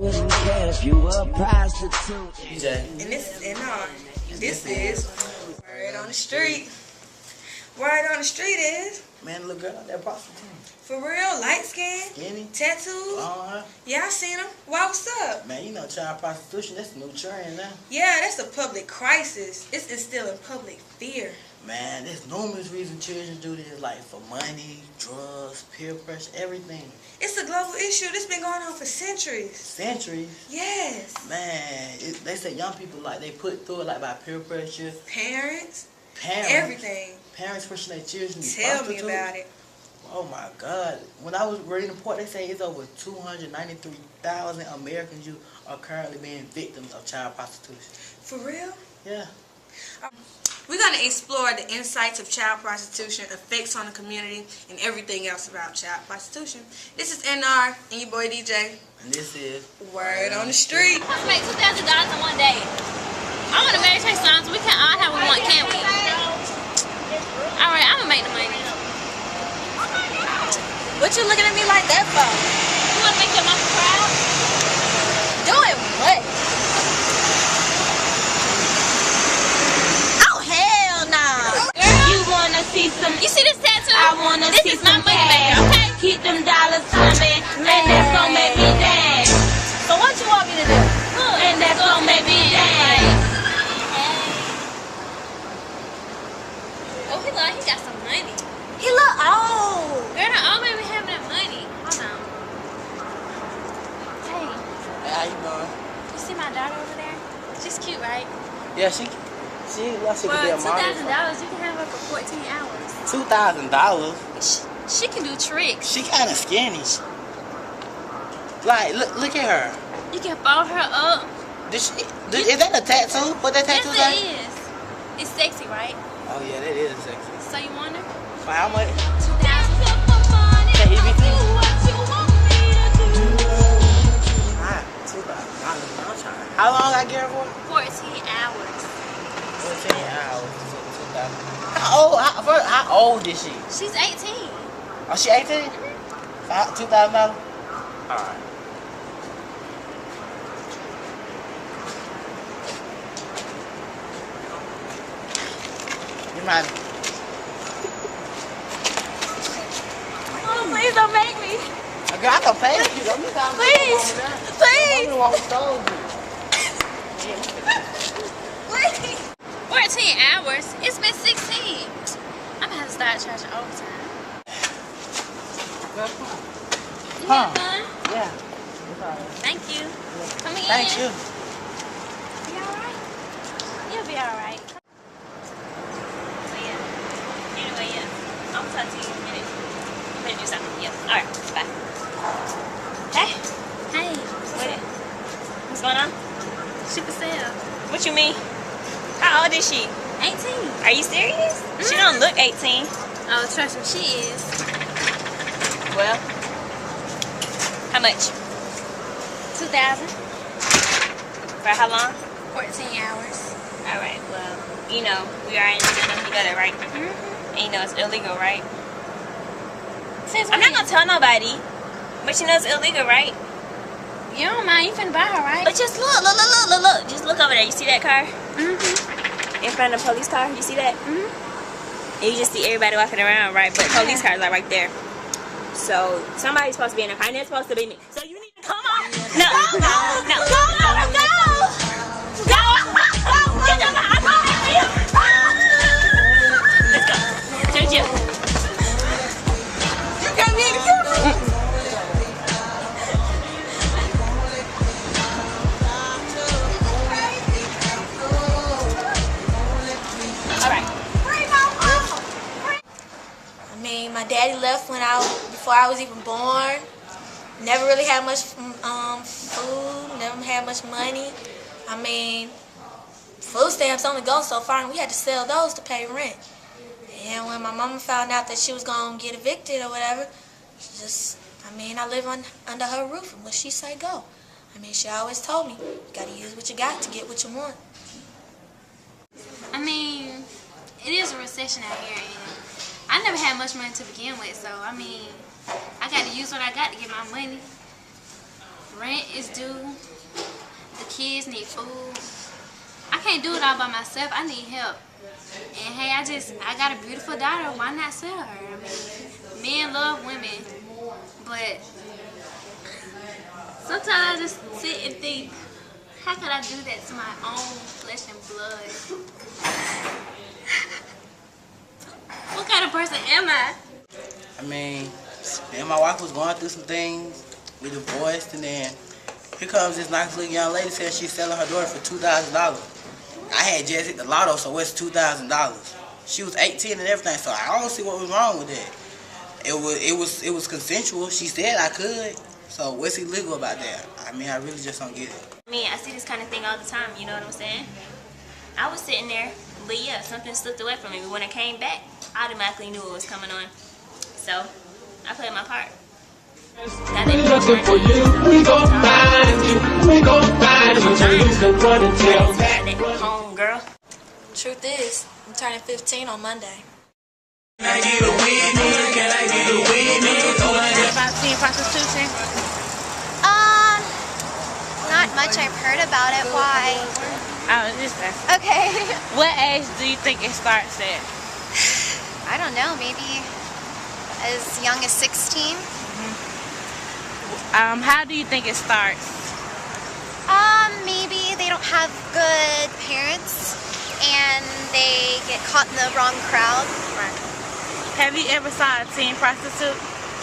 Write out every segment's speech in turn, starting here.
Wouldn't care if you were a prostitute. DJ. And this is Word on the Street. Word on the Street is, Man, little girl out there prostitute. for real, light skin, Skinny. tattoos. Yeah, I seen them. Why, what's up? Man, you know child prostitution, that's a new trend now. Yeah, that's a public crisis. It's instilling public fear. Man, there's numerous reasons children do this, like for money, drugs, peer pressure, everything. It's a global issue. This been going on for centuries. Centuries? Yes. Man, they say young people, like, they put through it, like, by peer pressure. Parents. Parents. Everything. Parents pushing their children to be Tell me prostitutes. about it. Oh, my God. When I was reading the report, they say it's over 293,000 American youth are currently being victims of child prostitution. For real? Yeah. We're going to explore the insights of child prostitution, effects on the community, and everything else about child prostitution. This is NR and your boy DJ. And this is Word on the Street. I make $2,000 in one day. I want to marry Trey Songz. We can all have what we want, can't we? Alright, I'm going to make the money. What you looking at me like that for? You want to make your mama proud? Doing what? Oh, hell nah. You want to see some... You see this tattoo? I want to see some money maker, okay? Keep them dollars coming, and that's going to make me dance. So what you want me to do? And that's going to make me dance. Oh, he got some money. He look old. Girl, the old baby having that money. Hold on. Hey, how you doing? you see my daughter over there? She's cute, right? Yeah, she could be a For model. $2,000, you can have her for 14 hours. $2,000? She can do tricks. She kind of skinny. Like, look at her. You can fold her up. Is that a tattoo? What that tattoo Yes, say? it is. It's sexy, right? Oh, yeah, that is sexy. So you want her? For how much? 2,000. That EBT? How long I get her for? 14 hours. 14 hours. 2,000. How old is she? She's 18. Oh, she 18? $2,000? Alright. You mind? Oh, please don't make me. Girl, I can pay you. Please. Please. Please. 14 hours? It's been 16. I'm going to have to start charging overtime. You have fun? Yeah. Thank you. Come in. Thank you. You alright? You'll be alright. So yeah. Anyway, yeah. I'm gonna talk to you in a minute. I'm gonna do something. Yeah. Alright. Bye. Hey. Hey. What's going on? She for sale. What you mean? How old is she? 18. Are you serious? She don't look 18. Oh, trust me, she is. Well, how much? 2,000. For how long? 14 hours. Alright, well, you know, we are in Atlanta. You know that, right? Mm-hmm. And you know it's illegal, right? Since I'm not gonna tell nobody, but you know it's illegal, right? You don't mind, you finna buy her, right? But just look. Just look over there. You see that car? Mm-hmm. In front of the police car? You see that? Mm-hmm. And you just see everybody walking around, right? But police cars are right there. So somebody's supposed to be in the car, and they're supposed to be me. So you need to come on. No. Go. Get them out. I'm coming for you. Let's go. Jojo. You got me in the camera. I mean, my daddy left before I was even born. Never really had much food. Never had much money. I mean, food stamps only go so far, and we had to sell those to pay rent. And when my mama found out that she was gonna get evicted or whatever, I live under her roof, and what she say go. I mean, she always told me, you gotta use what you got to get what you want. I mean, it is a recession out here, and I never had much money to begin with, so I mean, I got to use what I got to get my money. Rent is due. kids need food. I can't do it all by myself. I need help. And hey, I got a beautiful daughter. Why not sell her? I mean, men love women, but sometimes I just sit and think, how could I do that to my own flesh and blood? What kind of person am I? I mean, me and my wife was going through some things. We divorced, and then here comes this nice looking young lady saying she's selling her daughter for $2,000. I had just hit the lotto, so it's $2,000. She was 18 and everything, so I don't see what was wrong with that. It was consensual. She said I could. So what's illegal about that? I mean, I really just don't get it. I mean, I see this kind of thing all the time, you know what I'm saying? I was sitting there, but yeah, something slipped away from me. But when it came back, I automatically knew what was coming on. So, I played my part. Looking for you, we gon' find you, we gon' find you, so you can run and tell. Home girl. Truth is, I'm turning 15 on Monday. Can I get a witness? Can I get a witness? About teen prostitution? Not much. I've heard about it. Why? I was just asking. Okay. What age do you think it starts at? I don't know. Maybe as young as 16. How do you think it starts? Maybe they don't have good parents and they get caught in the wrong crowd. Right. Have you ever saw a teen prostitute?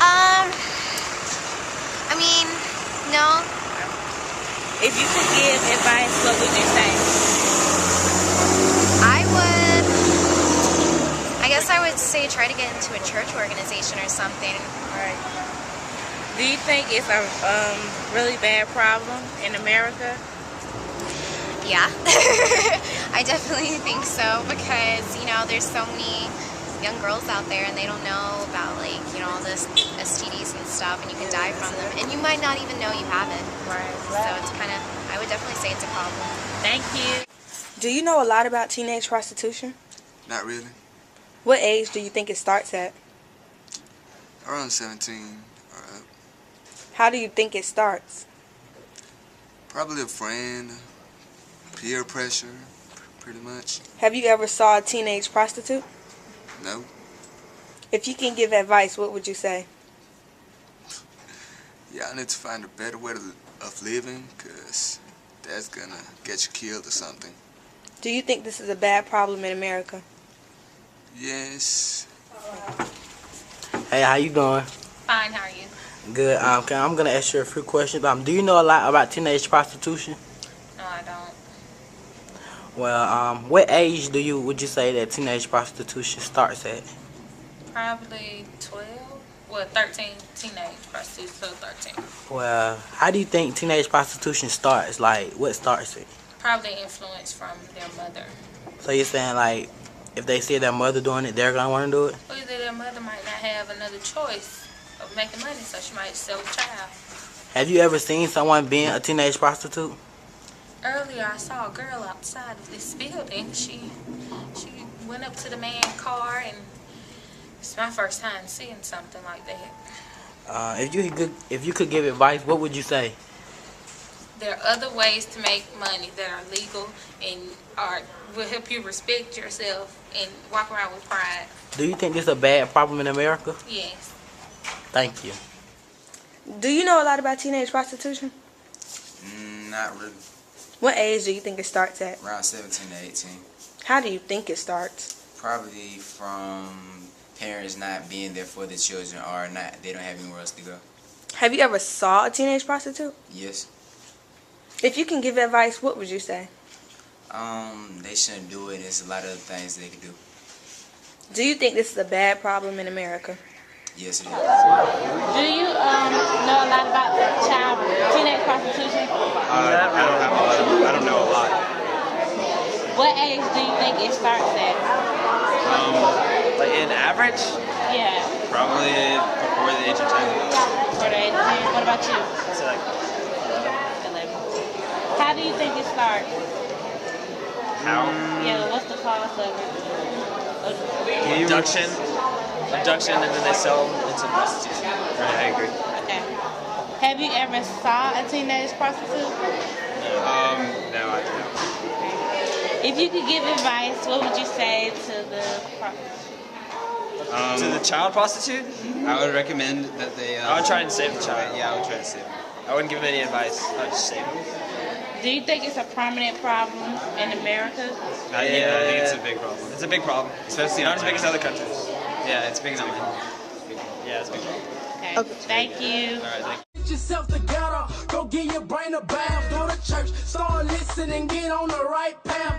I mean, no. If you could give advice, what would you say? I guess I would say try to get into a church organization or something. Right. Do you think it's a really bad problem in America? Yeah. I definitely think so because, you know, there's so many young girls out there and they don't know about, like, you know, all this STDs and stuff, and you can die from them and you might not even know you have it. Right. So it's kind of, I would definitely say it's a problem. Thank you. Do you know a lot about teenage prostitution? Not really. What age do you think it starts at? Around 17 or up. How do you think it starts? Probably a friend, peer pressure, pretty much. Have you ever saw a teenage prostitute? No. If you can give advice, what would you say? Yeah, I need to find a better way of living, because that's gonna get you killed or something. Do you think this is a bad problem in America? Yes. Hey, how you doing? Fine, how are you? Good. I'm gonna ask you a few questions. Do you know a lot about teenage prostitution? No, I don't. Well, what age would you say that teenage prostitution starts at? Probably 12. Well, 13. Teenage prostitution, so 13. Well, how do you think teenage prostitution starts? Like, what starts it? Probably influence from their mother. So you're saying, like, if they see their mother doing it, they're gonna want to do it? Or either their mother might not have another choice of making money, so she might sell a child. Have you ever seen someone being a teenage prostitute? Earlier, I saw a girl outside of this building. She went up to the man's car, and it's my first time seeing something like that. If you could give advice, what would you say? There are other ways to make money that are legal and will help you respect yourself and walk around with pride. Do you think this is a bad problem in America? Yes. Thank you. Do you know a lot about teenage prostitution? Not really. What age do you think it starts at? Around 17 to 18. How do you think it starts? Probably from parents not being there for their children, or they don't have anywhere else to go. Have you ever saw a teenage prostitute? Yes. If you can give advice, what would you say? They shouldn't do it. There's a lot of other things they could do. Do you think this is a bad problem in America? Yes, it is. Do you know a lot about teenage prostitution? I don't know a lot. What age do you think it starts at? Like in average? Yeah. Probably before the age of 10. Before the age of 10. What about you? I'd say like 11. How do you think it starts? how? Yeah, what's the cause of it? Abduction, and then they sell into prostitution. Right, I agree. Okay. Have you ever saw a teenage prostitute? If you could give advice, what would you say to the child prostitute? I would recommend that they... I would try and save the child. Yeah, I would try to save him. I wouldn't give him any advice. I would just save him. Do you think it's a prominent problem in America? Yeah, I think it's a big problem. It's a big problem. Especially not as big as other countries. Yeah, it's big enough. Yeah, it's a big problem. Okay. Thank you. All right, thank you. Get yourself together, go get your brain a bath, go to church, start listening, get on the right path.